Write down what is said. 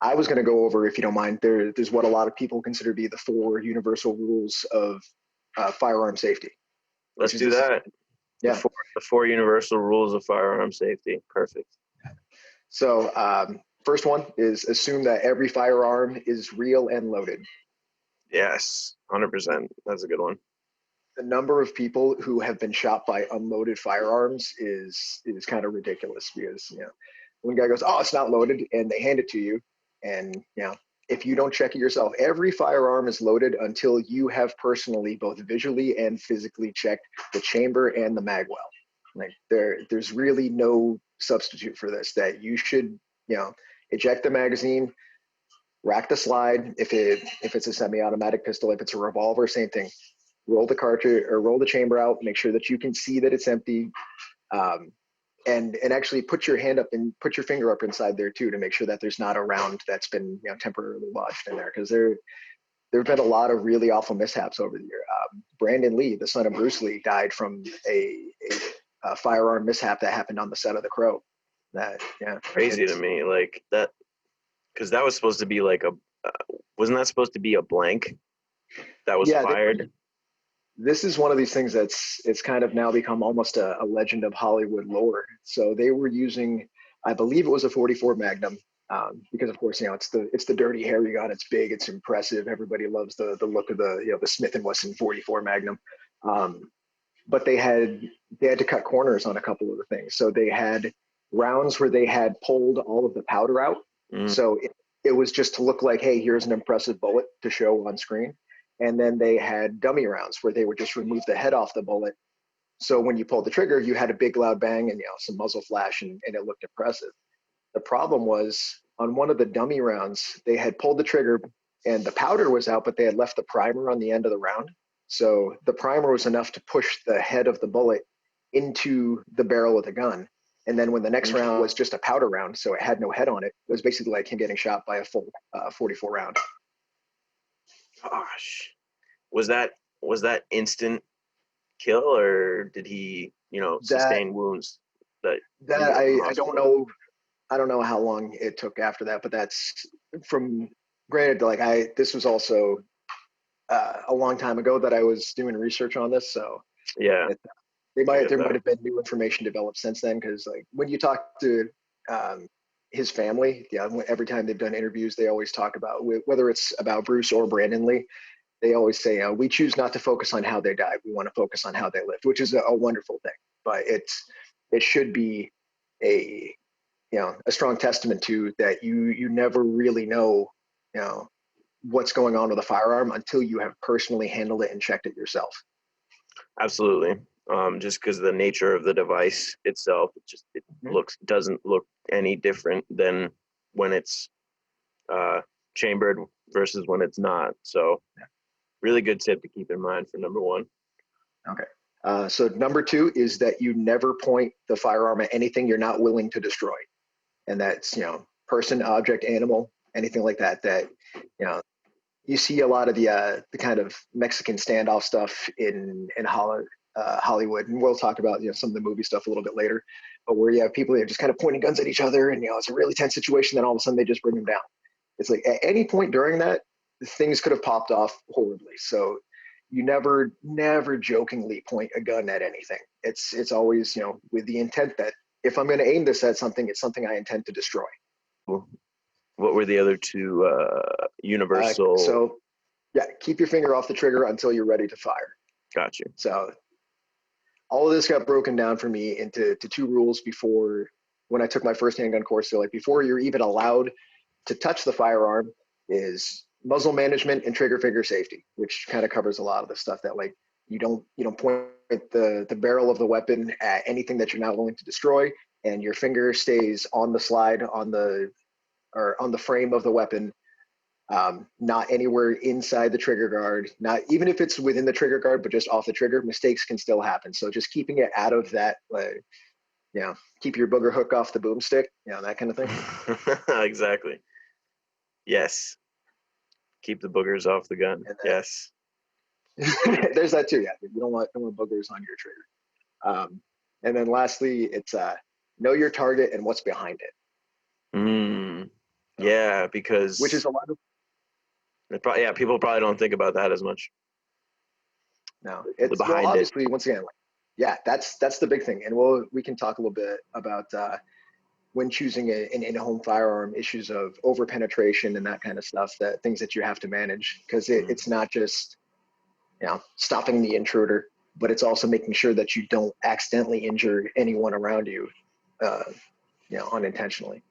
I was going to go over, if you don't mind, there's what a lot of people consider to be the four universal rules of firearm safety, which Let's is do this. that. The Yeah. four universal rules of firearm safety. Perfect. So first one is assume that every firearm is real and loaded. Yes, 100%. That's a good one. The number of people who have been shot by unloaded firearms is kind of ridiculous because one guy goes, "Oh, it's not loaded," and they hand it to you, and if you don't check it yourself, every firearm is loaded until you have personally, both visually and physically, checked the chamber and the mag well. Like there's really no substitute for this. That you should eject the magazine, rack the slide. If it's a semi-automatic pistol, if it's a revolver, same thing. Roll the cartridge or roll the chamber out. Make sure that you can see that it's empty, and actually put your hand up and put your finger up inside there too to make sure that there's not a round that's been temporarily lodged in there, because there've been a lot of really awful mishaps over the year. Brandon Lee, the son of Bruce Lee, died from a firearm mishap that happened on the set of The Crow. That Crazy to me, like that, because that was supposed to be like wasn't that supposed to be a blank that was fired? This is one of these things it's kind of now become almost a legend of Hollywood lore. So they were using, I believe it was a 44 Magnum, because of course it's the dirty hairy gun. It's big, it's impressive. Everybody loves the look of the Smith and Wesson 44 Magnum. But they had to cut corners on a couple of the things. So they had rounds where they had pulled all of the powder out. So it was just to look like, hey, here's an impressive bullet to show on screen. And then they had dummy rounds where they would just remove the head off the bullet. So when you pulled the trigger, you had a big loud bang and some muzzle flash, and it looked impressive. The problem was on one of the dummy rounds, they had pulled the trigger and the powder was out, but they had left the primer on the end of the round. So the primer was enough to push the head of the bullet into the barrel of the gun. And then when the next round was just a powder round, so it had no head on it, it was basically like him getting shot by a full 44 round. Gosh, was that instant kill, or did he sustain wounds? I don't know. I don't know how long it took after that, but that's from granted. Like this was also a long time ago that I was doing research on this, so yeah, there might have been new information developed since then. Because like when you talk to his family, every time they've done interviews, they always talk about, whether it's about Bruce or Brandon Lee, they always say, we choose not to focus on how they died. We want to focus on how they lived, which is a wonderful thing. But it should be a strong testament to that you never really know what's going on with a firearm until you have personally handled it and checked it yourself. Absolutely. Just because the nature of the device itself, it doesn't look any different than when it's chambered versus when it's not. So really good tip to keep in mind for number one. Okay. So number two is that you never point the firearm at anything you're not willing to destroy. And that's, person, object, animal, anything like that, you see a lot of the kind of Mexican standoff stuff in Hollywood. And we'll talk about, some of the movie stuff a little bit later, but where you have people that are just kind of pointing guns at each other and, it's a really tense situation. Then all of a sudden they just bring them down. It's like at any point during that, things could have popped off horribly. So you never jokingly point a gun at anything. It's always, with the intent that if I'm going to aim this at something, it's something I intend to destroy. What were the other two universal? So keep your finger off the trigger until you're ready to fire. Got you. So all of this got broken down for me into two rules before, when I took my first handgun course. So like before you're even allowed to touch the firearm, is muzzle management and trigger finger safety, which kind of covers a lot of the stuff that like you don't point the barrel of the weapon at anything that you're not willing to destroy, and your finger stays on the slide on the frame of the weapon, not anywhere inside the trigger guard, not even if it's within the trigger guard, but just off the trigger. Mistakes can still happen. So just keeping it out of that, keep your booger hook off the boomstick, that kind of thing. Exactly. Yes. Keep the boogers off the gun. Yes. There's that too. Yeah. You don't want boogers on your trigger. And then lastly, it's know your target and what's behind it. Yeah, because which is a lot of people probably don't think about that as much. no. The It's well, behind it. obviously, once again, like, yeah, that's the big thing, and we can talk a little bit about when choosing an in-home firearm, issues of over penetration and that kind of stuff, that things that you have to manage, because it's not just stopping the intruder, but it's also making sure that you don't accidentally injure anyone around you, unintentionally.